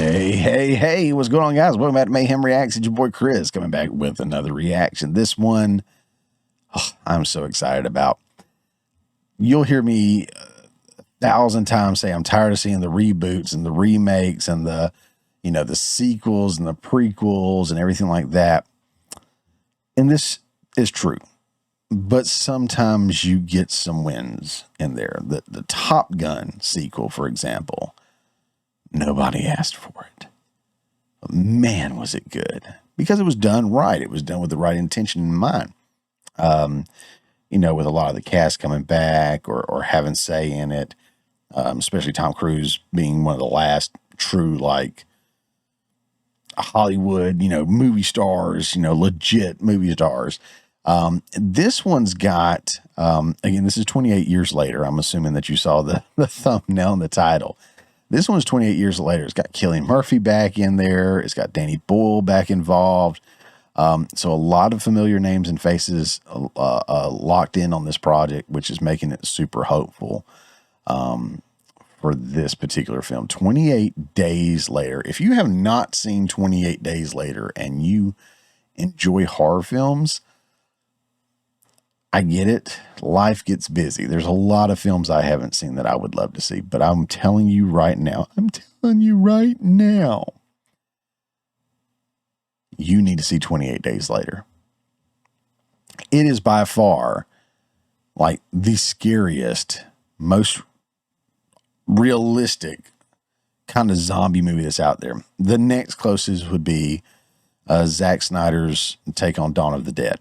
Hey, what's going on, guys? Welcome back to Mayhem Reacts. It's your boy Chris coming back with another reaction. This one, I'm so excited about. You'll hear me 1,000 times say I'm tired of seeing the reboots and the remakes and the, the sequels and the prequels and everything like that. And this is true. But sometimes you get some wins in there. The Top Gun sequel, for example. Nobody asked for it. But man, was it good. Because it was done right. It was done with the right intention in mind. With a lot of the cast coming back or having say in it. Especially Tom Cruise being one of the last true, Hollywood, movie stars, legit movie stars. This one's got, again, this is 28 years later. I'm assuming that you saw the thumbnail and the title. This one's 28 years later. It's got Cillian Murphy back in there. It's got Danny Boyle back involved. So a lot of familiar names and faces locked in on this project, which is making it super hopeful for this particular film. 28 Days Later. If you have not seen 28 Days Later and you enjoy horror films, I get it. Life gets busy. There's a lot of films I haven't seen that I would love to see, but I'm telling you right now, you need to see 28 Days Later. It is by far the scariest, most realistic kind of zombie movie that's out there. The next closest would be Zack Snyder's take on Dawn of the Dead.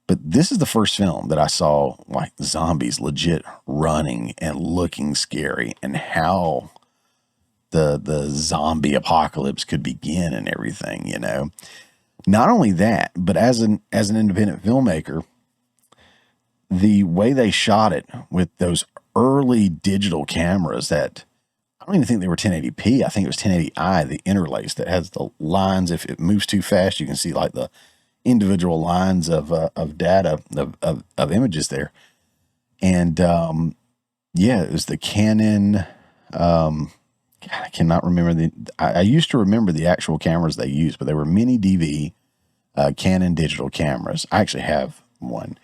But this is the first film that I saw zombies legit running and looking scary, and how the zombie apocalypse could begin and everything, Not only that, but as an independent filmmaker, the way they shot it with those early digital cameras that I don't even think they were 1080p. I think it was 1080i, the interlace that has the lines. If it moves too fast, you can see the individual lines of data of images there. And it was the Canon. I cannot remember I used to remember the actual cameras they used, but they were mini DV Canon digital cameras. I actually have one,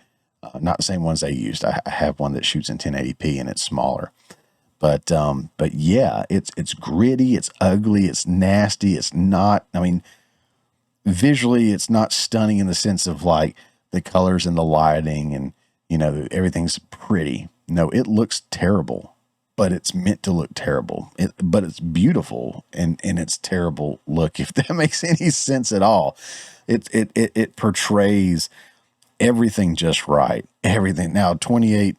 not the same ones they used. I have one that shoots in 1080p and it's smaller. But yeah, it's gritty, it's ugly, it's nasty. It's not. Visually, it's not stunning in the sense of the colors and the lighting and, everything's pretty. No, it looks terrible, but it's meant to look terrible. But it's beautiful in its terrible look, if that makes any sense at all. It portrays everything just right. Everything. Now, 28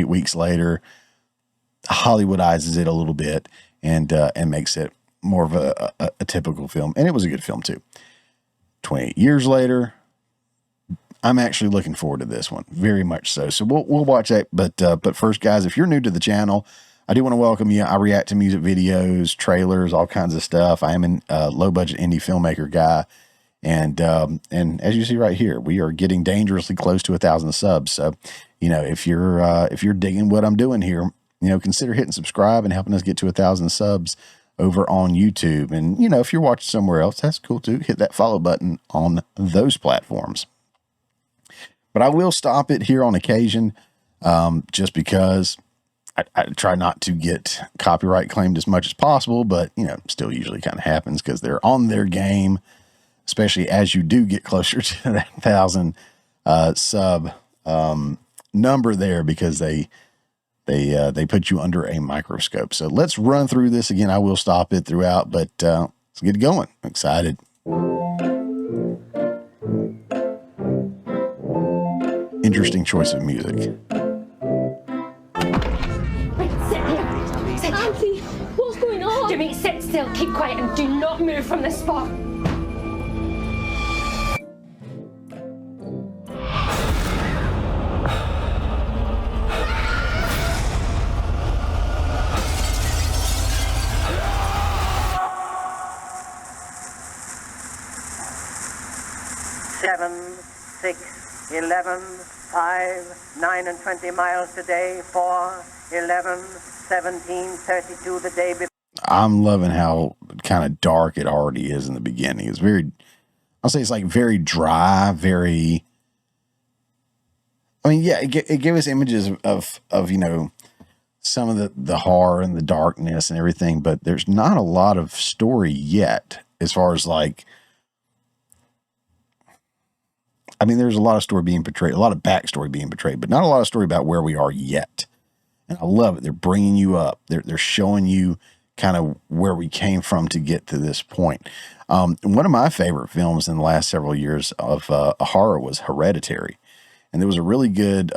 weeks later, Hollywoodizes it a little bit and makes it more of a typical film. And it was a good film too. 28 years later, I'm actually looking forward to this one very much so. So we'll watch that. But first, guys, if you're new to the channel, I do want to welcome you. I react to music videos, trailers, all kinds of stuff. I am a low budget indie filmmaker guy. And as you see right here, we are getting dangerously close to 1,000 subs. So, if you're digging what I'm doing here, consider hitting subscribe and helping us get to 1,000 subs over on YouTube. And, if you're watching somewhere else, that's cool too. Hit that follow button on those platforms. But I will stop it here on occasion, just because I try not to get copyright claimed as much as possible, but, still usually kind of happens because they're on their game, especially as you do get closer to that 1,000 sub number there, because they put you under a microscope. So let's run through this again. I will stop it throughout, but let's get it going. I'm excited. Interesting choice of music. Wait, sit here. Sit. Auntie, what's going on? Jimmy, sit still, keep quiet, and do not move from the spot. Seven, 6, 11, 5, 9 and 20 miles today, 4, 11, 17, 32 the day before. I'm loving how kind of dark it already is in the beginning. It's very, I'll say it's like very dry, very, I mean, yeah, it gave us images of, you know, some of the horror and the darkness and everything, but there's not a lot of story yet as far as like, I mean, there's a lot of story being portrayed, a lot of backstory being portrayed, but not a lot of story about where we are yet. And I love it. They're bringing you up. They're showing you kind of where we came from to get to this point. One of my favorite films in the last several years of horror was Hereditary. And there was a really good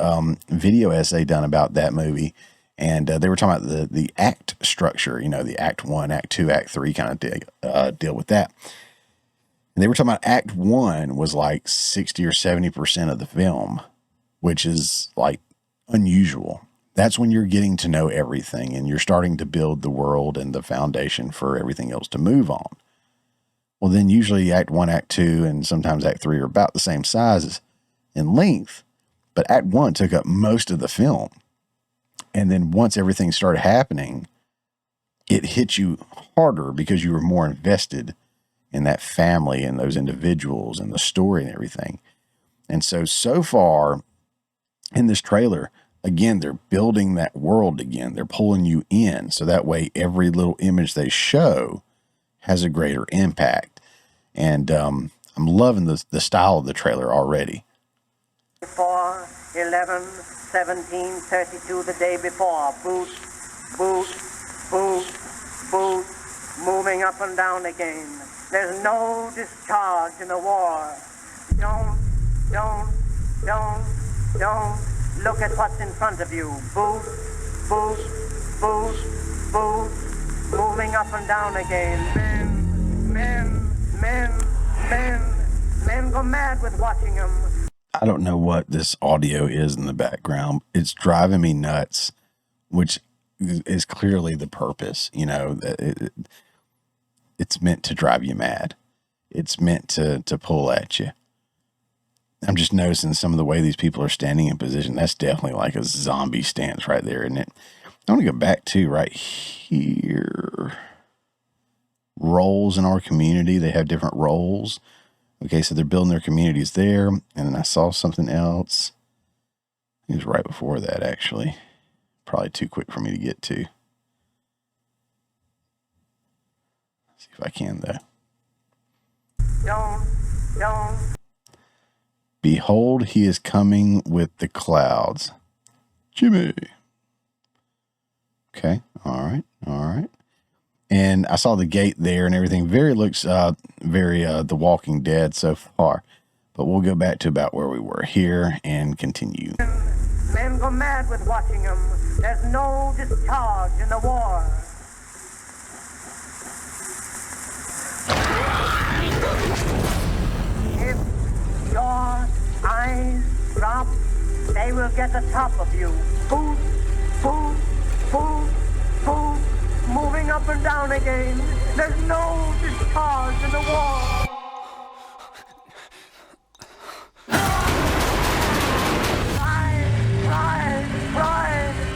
video essay done about that movie. And they were talking about the act structure, you know, the act 1, act 2, act 3 kind of deal with that. And they were talking about act 1 was like 60 or 70% of the film, which is like unusual. That's when you're getting to know everything and you're starting to build the world and the foundation for everything else to move on. Well, then usually act 1, act 2, and sometimes act 3 are about the same sizes in length, but act 1 took up most of the film. And then once everything started happening, it hit you harder because you were more invested in that family and those individuals and the story and everything. And so far in this trailer, again, they're building that world again. They're pulling you in. So that way, every little image they show has a greater impact. And I'm loving the style of the trailer already. 4, 11, 17, 32 the day before. Boot, boot, boot, boot, moving up and down again. There's no discharge in the war. Don't look at what's in front of you. Boot, boot, boot, boot, moving up and down again. Men go mad with watching them. I don't know what this audio is in the background. It's driving me nuts, which is clearly the purpose. You know, it's meant to drive you mad. It's meant to pull at you. I'm just noticing some of the way these people are standing in position. That's definitely like a zombie stance right there, isn't it? I want to go back to right here. Roles in our community. They have different roles. Okay, so they're building their communities there. And then I saw something else. It was right before that, actually. Probably too quick for me to get to. See if I can, though. Don't. Behold, he is coming with the clouds. Jimmy. Okay, all right. And I saw the gate there and everything. Looks very The Walking Dead so far. But we'll go back to about where we were here and continue. Men go mad with watching them. There's no discharge in the war. If your eyes drop, they will get the top of you. Boot, boot, boot, boot, moving up and down again. There's no discharge in the war.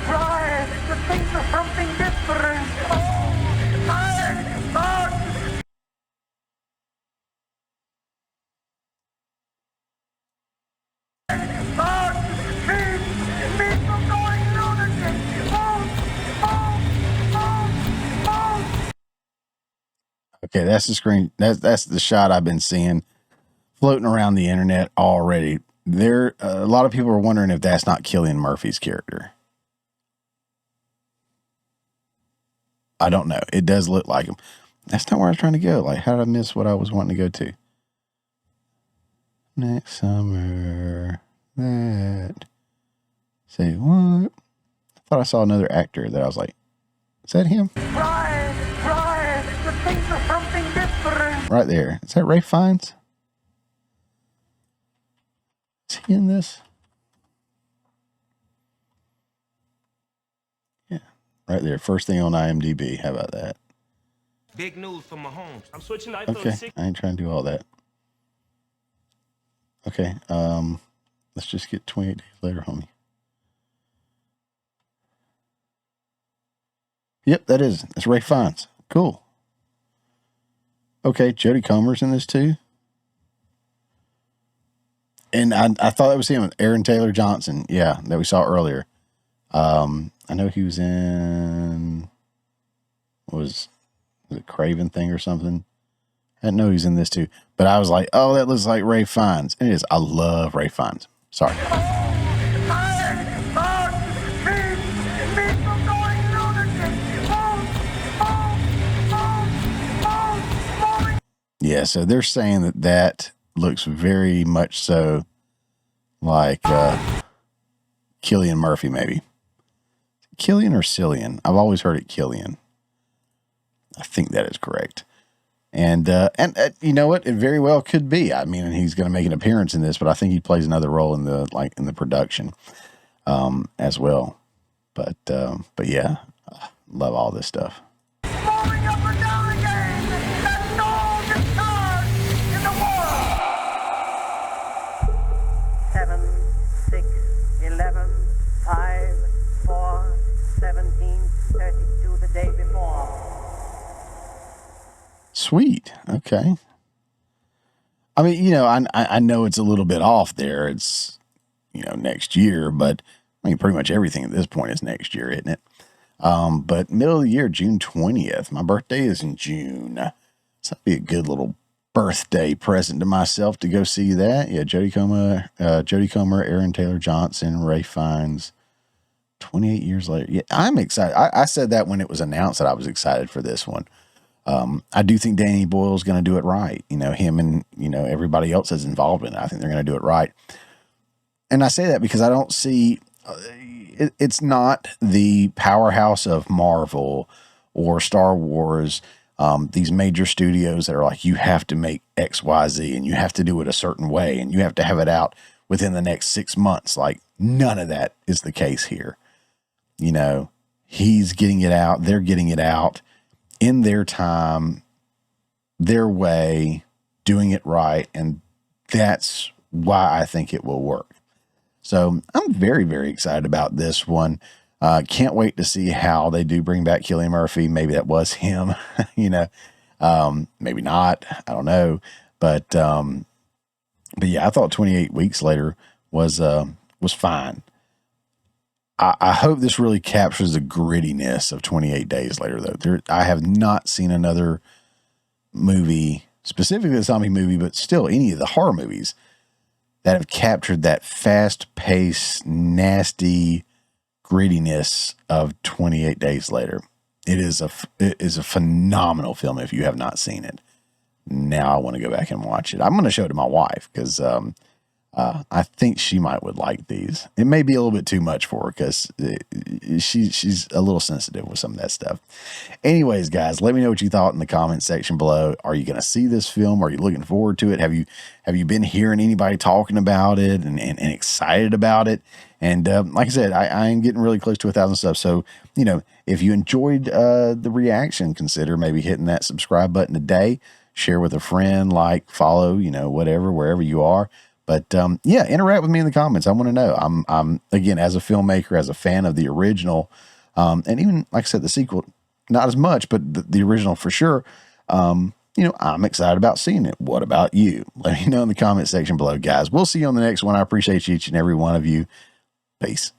Try to think of something different. Oh, my God. Okay, that's the screen. That's the shot I've been seeing floating around the internet already. There, a lot of people are wondering if that's not Cillian Murphy's character. I don't know. It does look like him. That's not where I was trying to go. Like, how did I miss what I was wanting to go to? Next summer, that. Say what? I thought I saw another actor that I was like, is that him? Try to think of something different. Right there. Is that Ralph Fiennes? Is he in this? Yeah. Right there. First thing on IMDb. How about that? Big news for Mahomes. I'm switching to Okay. iPhone 6. I ain't trying to do all that. Okay. Let's just get 28 days later, homie. Yep, that is. It's Ralph Fiennes. Cool. Okay, Jodie Comer's in this too. And I thought that was him, Aaron Taylor Johnson. Yeah, that we saw earlier. I know he was in, was it Craven thing or something? I didn't know he was in this too. But I was like, oh, that looks like Ray Fiennes. And it is. I love Ray Fiennes. Sorry. Yeah, so they're saying that looks very much so like Cillian Murphy, maybe. Killian or Cillian? I've always heard it Killian. I think that is correct. And you know what? It very well could be. I mean, he's going to make an appearance in this, but I think he plays another role in the production as well. But yeah, love all this stuff. Moving up and down again. That's all the stars in the world. 7, 6, 11, 5, 4, 17, 32 the day before. Sweet. Okay. I mean, you know, I know it's a little bit off there. It's, you know, next year, but I mean, pretty much everything at this point is next year, isn't it? But middle of the year, June 20th. My birthday is in June. So that'd be a good little birthday present to myself to go see that. Yeah, Jodie Comer, Aaron Taylor Johnson, Ray Fiennes. 28 years later. Yeah, I'm excited. I said that when it was announced that I was excited for this one. I do think Danny Boyle's going to do it right. You know, him and, you know, everybody else that's involved in it. I think they're going to do it right. And I say that because I don't see, it's not the powerhouse of Marvel or Star Wars, these major studios that are like, you have to make X, Y, Z, and you have to do it a certain way, and you have to have it out within the next 6 months. Like, none of that is the case here. You know, he's getting it out. They're getting it out in their time, their way, doing it right. And that's why I think it will work. So I'm very, very excited about this one. Can't wait to see how they do bring back Cillian Murphy. Maybe that was him, you know, maybe not. I don't know. But yeah, I thought 28 weeks later was fine. I hope this really captures the grittiness of 28 Days Later, though. I have not seen another movie, specifically a zombie movie, but still any of the horror movies that have captured that fast-paced, nasty grittiness of 28 Days Later. It is a phenomenal film if you have not seen it. Now I want to go back and watch it. I'm going to show it to my wife because I think she would like these. It may be a little bit too much for her because she's a little sensitive with some of that stuff. Anyways, guys, let me know what you thought in the comment section below. Are you going to see this film? Are you looking forward to it? Have you been hearing anybody talking about it and excited about it? And like I said, I am getting really close to 1,000 subs. So, you know, if you enjoyed the reaction, consider maybe hitting that subscribe button today. Share with a friend, like, follow, you know, whatever, wherever you are. But yeah, interact with me in the comments. I want to know. I'm again, as a filmmaker, as a fan of the original, and even like I said, the sequel, not as much, but the original for sure. You know, I'm excited about seeing it. What about you? Let me know in the comment section below, guys. We'll see you on the next one. I appreciate each and every one of you. Peace.